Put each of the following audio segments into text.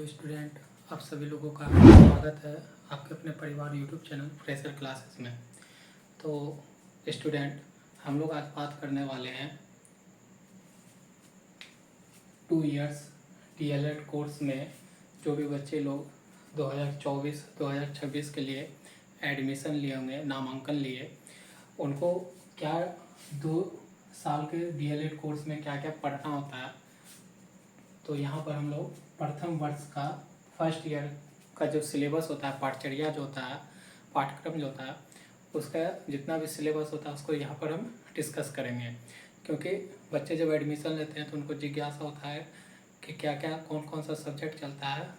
Student, आप सभी लोगों का स्वागत है आपके अपने परिवार यूट्यूब चैनल फ्रेशर क्लासेस में। तो स्टूडेंट, हम लोग आज बात करने वाले हैं 2 इयर्स DLED कोर्स में जो भी बच्चे लोग 2024-2026 के लिए एडमिशन लिए होंगे, नामांकन लिए, उनको क्या 2 साल के DLED कोर्स में क्या क्या पढ़ना होता है। तो यहाँ पर हम लोग प्रथम वर्ष का फर्स्ट ईयर का जो सिलेबस होता है, पाठचर्या जो होता है, पाठ्यक्रम जो होता है, उसका जितना भी सिलेबस होता है उसको यहाँ पर हम डिस्कस करेंगे। क्योंकि बच्चे जब एडमिशन लेते हैं तो उनको जिज्ञासा होता है कि क्या क्या कौन कौन सा सब्जेक्ट चलता है,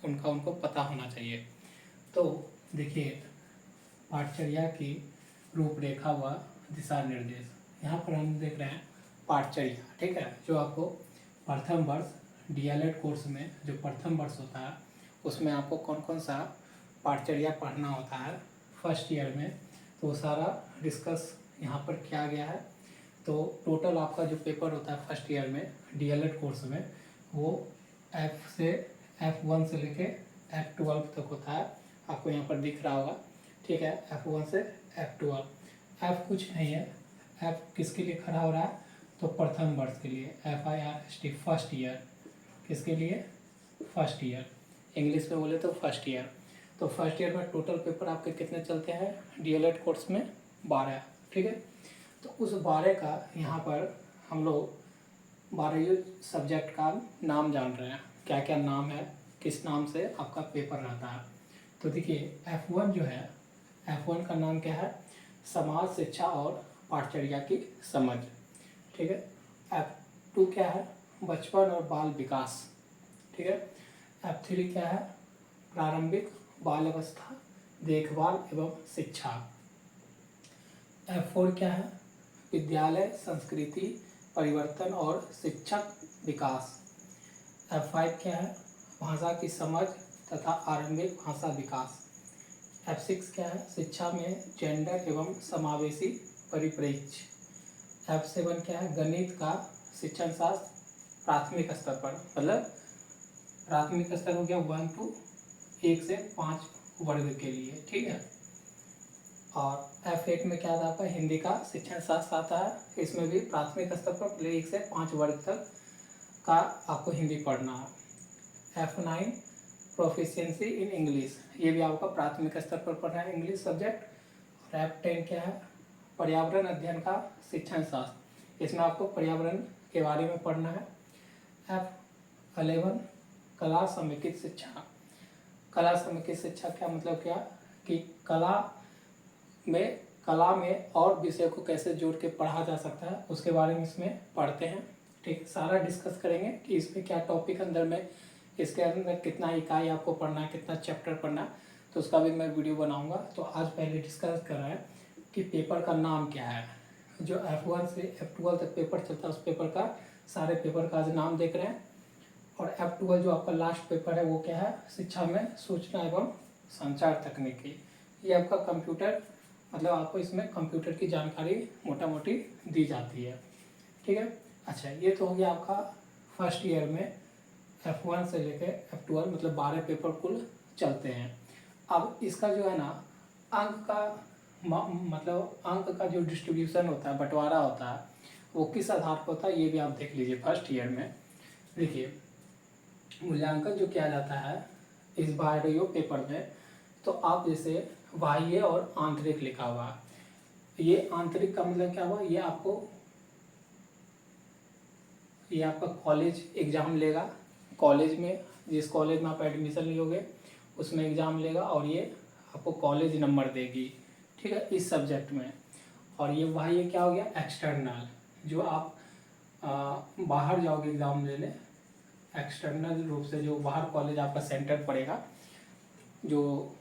उनको पता होना चाहिए। तो देखिए, पाठचर्या की रूपरेखा व दिशा निर्देश, यहाँ पर हम देख रहे हैं पाठचर्या, ठीक है। जो आपको प्रथम वर्ष DLED कोर्स में जो प्रथम वर्ष होता है उसमें आपको कौन कौन सा पाठचर्या पढ़ना होता है फर्स्ट ईयर में, तो सारा डिस्कस यहाँ पर किया गया है। तो टोटल आपका जो पेपर होता है फर्स्ट ईयर में DLED कोर्स में, वो F1 से लेके F12 तक होता है। आपको यहाँ पर दिख रहा होगा, ठीक है। F1 से F12, F कुछ नहीं है, F किसके लिए खड़ा हो रहा है, तो प्रथम वर्ष के लिए, FIRST फर्स्ट ईयर, किसके लिए, फर्स्ट ईयर, इंग्लिश में बोले तो फर्स्ट ईयर। तो फर्स्ट ईयर में टोटल पेपर आपके कितने चलते हैं DLED कोर्स में, 12, ठीक है। तो उस 12 का यहाँ पर हम लोग 12 सब्जेक्ट का नाम जान रहे हैं, क्या क्या नाम है, किस नाम से आपका पेपर रहता है। तो देखिए, F1 जो है, F1 का नाम क्या है, समाज शिक्षा और पाठचर्या की समझ, ठीक है। F2 क्या है, बचपन और बाल विकास, ठीक है। F3 क्या है, प्रारंभिक बाल अवस्था, देखभाल एवं शिक्षा। F4 क्या है, विद्यालय संस्कृति परिवर्तन और शिक्षक विकास। F5 क्या है, भाषा की समझ तथा आरंभिक भाषा विकास। F6 क्या है, शिक्षा में जेंडर एवं समावेशी परिप्रेक्ष्य। F7 क्या है, गणित का शिक्षण शास्त्र प्राथमिक स्तर पर, मतलब प्राथमिक स्तर हो गया 1 से 5 वर्ग के लिए, ठीक है। और F8 में क्या आता है, हिंदी का शिक्षण शास्त्र आता है। इसमें भी प्राथमिक स्तर पर 1 से 5 वर्ग तक का आपको हिंदी पढ़ना है। F9 प्रोफिशिएंसी इन इंग्लिश, ये भी आपका प्राथमिक स्तर पर पढ़ना है, इंग्लिश सब्जेक्ट। और F10 क्या है, पर्यावरण अध्ययन का शिक्षण शास्त्र, इसमें आपको पर्यावरण के बारे में पढ़ना है। F11 कला समेकित शिक्षा। कला समेकित शिक्षा क्या मतलब, क्या कि कला में और विषय को कैसे जोड़ के पढ़ा जा सकता है, उसके बारे में इसमें पढ़ते हैं, ठीक। सारा डिस्कस करेंगे कि इसमें क्या टॉपिक अंदर में, इसके अंदर कितना इकाई आपको पढ़ना है, कितना चैप्टर पढ़ना है, तो उसका भी मैं वीडियो बनाऊंगा। तो आज पहले डिस्कस कर रहे हैं कि पेपर का नाम क्या है। जो F1 से F12 तक पेपर चलता है, उस पेपर का, सारे पेपर का आज नाम देख रहे हैं। और F12 जो आपका लास्ट पेपर है वो क्या है, शिक्षा में सूचना एवं संचार तकनीकी। ये आपका कंप्यूटर, मतलब आपको इसमें कंप्यूटर की जानकारी मोटा मोटी दी जाती है, ठीक है। अच्छा, ये तो हो गया आपका फर्स्ट ईयर में F1 से लेकर F12, मतलब 12 पेपर कुल चलते हैं। अब इसका जो है ना, अंक का मतलब अंक का जो डिस्ट्रीब्यूशन होता है, बंटवारा होता है, वो किस आधार पर होता है, ये भी आप देख लीजिए। फर्स्ट ईयर में देखिए, मूल्यांकन जो किया जाता है इस बारह पेपर में, तो आप जैसे बाह्य और आंतरिक लिखा हुआ, ये आंतरिक का मतलब क्या हुआ, ये आपका कॉलेज एग्जाम लेगा। कॉलेज में, जिस कॉलेज में आप एडमिशन लियोगे उसमें एग्जाम लेगा, और ये आपको कॉलेज नंबर देगी, ठीक है, इस सब्जेक्ट में। और ये बाह्य क्या हो गया, एक्सटर्नल, जो आप बाहर जाओगे एग्जाम लेने, एक्सटर्नल रूप से जो बाहर कॉलेज आपका सेंटर पड़ेगा, जो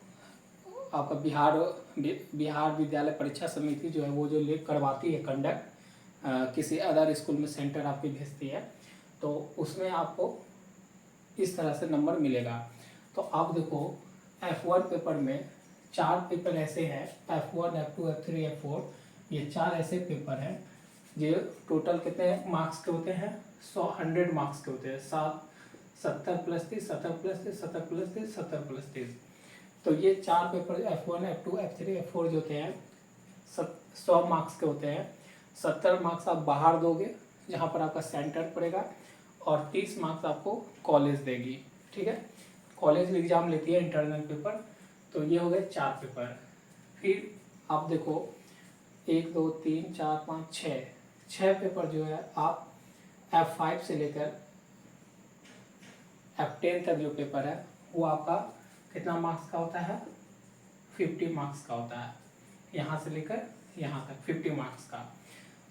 आपका बिहार विद्यालय परीक्षा समिति जो है, वो जो ले करवाती है कंडक्ट, किसी अदर स्कूल में सेंटर आपकी भेजती है, तो उसमें आपको इस तरह से नंबर मिलेगा। तो आप देखो, F1 पेपर में 4 पेपर ऐसे हैं, F1, F2, F3, F4, ये 4 ऐसे पेपर हैं जो टोटल कितने मार्क्स के होते हैं, 100 मार्क्स के होते हैं, 70 + 30, 70 + 30, 70 + 30, 70 + 30। तो ये 4 paper F1, F2, F3, F4 जो होते हैं 100 मार्क्स के होते हैं। 70 मार्क्स आप बाहर दोगे जहाँ पर आपका सेंटर पड़ेगा, और 30 मार्क्स आपको कॉलेज देगी। ठीक है, कॉलेज एग्ज़ाम लेती है इंटरनल पेपर। तो ये हो गए 4 पेपर। फिर आप देखो 1 2 3 4 5 6 पेपर जो है आप F5 से लेकर F10 तक जो पेपर है वो आपका कितना मार्क्स का होता है? 50 मार्क्स का होता है। यहाँ से लेकर यहाँ तक 50 मार्क्स का।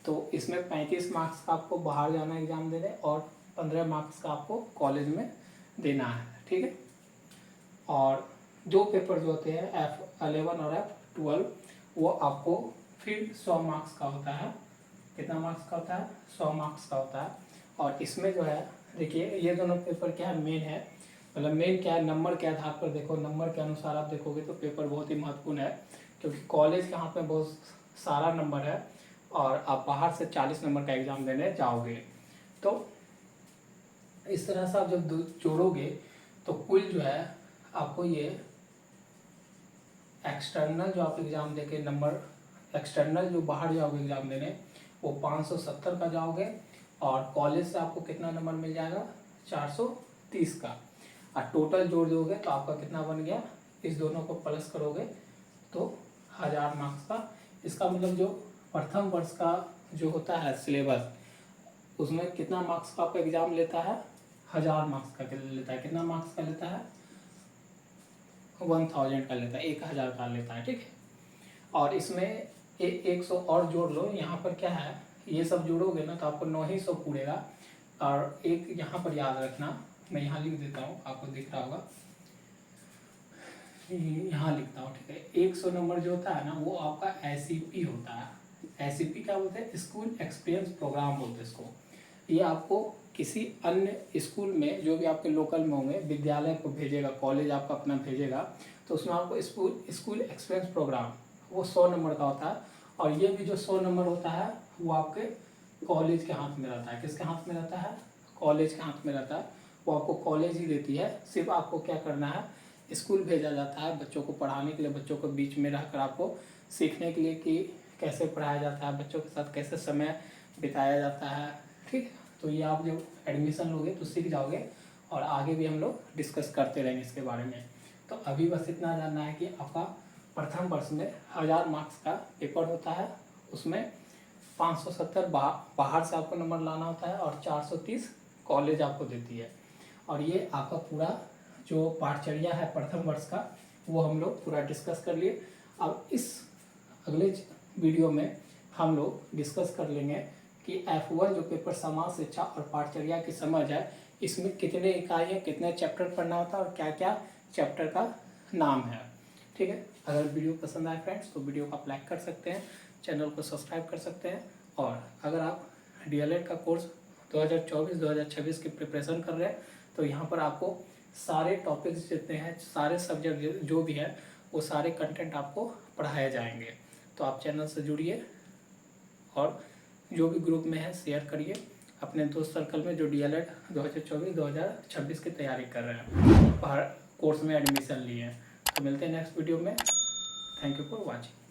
तो इसमें 35 मार्क्स का आपको बाहर जाना एग्ज़ाम देने, और 15 मार्क्स का आपको कॉलेज में देना है। ठीक है, और दो पेपर जो होते हैं F11 और F12 वो आपको फिर 100 मार्क्स का होता है। कितना मार्क्स का होता है? 100 मार्क्स का होता है। और इसमें जो है देखिए ये दोनों पेपर क्या है, मेन है, मतलब मेन क्या है, नंबर के आधार पर देखो, नंबर के अनुसार आप देखोगे तो पेपर बहुत ही महत्वपूर्ण है, क्योंकि कॉलेज के हाथ में बहुत सारा नंबर है और आप बाहर से 40 नंबर का एग्ज़ाम देने जाओगे। तो इस तरह से आप जब जोड़ोगे तो कुल जो है आपको ये एक्सटर्नल जो आप एग्ज़ाम देके नंबर, एक्सटर्नल जो बाहर जाओगे एग्ज़ाम देने वो 570 का जाओगे, और कॉलेज से आपको कितना नंबर मिल जाएगा? 430 का। और टोटल जोड़ दोगे तो आपका कितना बन गया? इस दोनों को प्लस करोगे तो 1000 मार्क्स का। इसका मतलब जो प्रथम वर्ष का जो होता है सिलेबस, उसमें कितना मार्क्स का आपका एग्ज़ाम लेता है? 1000 मार्क्स का लेता है। कितना मार्क्स का लेता है? 1000 का लेता है, 1000 का लेता है। ठीक है, और इसमें 100 और जोड़ लो। यहाँ पर क्या है, ये सब जोड़ोगे ना तो आपको 900 पूरेगा। और एक यहाँ पर याद रखना, मैं यहाँ लिख देता हूँ, आपको दिख रहा होगा, यहाँ लिखता हूँ। ठीक है, 100 नंबर जो होता है ना वो आपका SEP होता है। SEP क्या बोलते हैं? स्कूल एक्सपीरियंस प्रोग्राम बोलते हैं इसको। ये आपको किसी अन्य स्कूल में, जो भी आपके लोकल में होंगे, विद्यालय को भेजेगा, कॉलेज आपका अपना भेजेगा, तो उसमें आपको स्कूल एक्सपीरियंस प्रोग्राम वो 100 नंबर का होता है। और ये भी जो 100 नंबर होता है वो आपके कॉलेज के हाथ में रहता है। किसके हाथ में रहता है? कॉलेज के हाथ में रहता है। वो आपको कॉलेज ही देती है। सिर्फ आपको क्या करना है, स्कूल भेजा जाता है बच्चों को पढ़ाने के लिए, बच्चों को बीच में रहकर आपको सीखने के लिए कि कैसे पढ़ाया जाता है, बच्चों के साथ कैसे समय बिताया जाता है। ठीक, तो ये आप जब एडमिशन लोगे तो सीख जाओगे, और आगे भी हम लोग डिस्कस करते रहेंगे इसके बारे में। तो अभी बस इतना जानना है कि आपका प्रथम वर्ष में 1000 मार्क्स का पेपर होता है, उसमें 570 बाहर से आपको नंबर लाना होता है, और 430 कॉलेज आपको देती है। और ये आपका पूरा जो पाठचर्या है प्रथम वर्ष का वो हम लोग पूरा डिस्कस कर लिए। अब इस अगले वीडियो में हम लोग डिस्कस कर लेंगे कि F1 जो पेपर समाज शिक्षा और पाठचर्या की समझ है, इसमें कितने इकाई है, कितने चैप्टर पढ़ना होता है और क्या क्या चैप्टर का नाम है। ठीक है, अगर वीडियो पसंद आए फ्रेंड्स तो वीडियो को आप लाइक कर सकते हैं, चैनल को सब्सक्राइब कर सकते हैं। और अगर आप DLED का कोर्स 2024-2026 की प्रिपरेशन कर रहे हैं तो यहाँ पर आपको सारे टॉपिक्स जितने हैं, सारे सब्जेक्ट जो भी है वो सारे कंटेंट आपको पढ़ाए जाएंगे। तो आप चैनल से जुड़िए, और जो भी ग्रुप में है शेयर करिए अपने दोस्त सर्कल में जो DLED 2024-2026 की तैयारी कर रहे हैं, बाहर कोर्स में एडमिशन लिए हैं। तो मिलते हैं नेक्स्ट वीडियो में। Thank you for watching.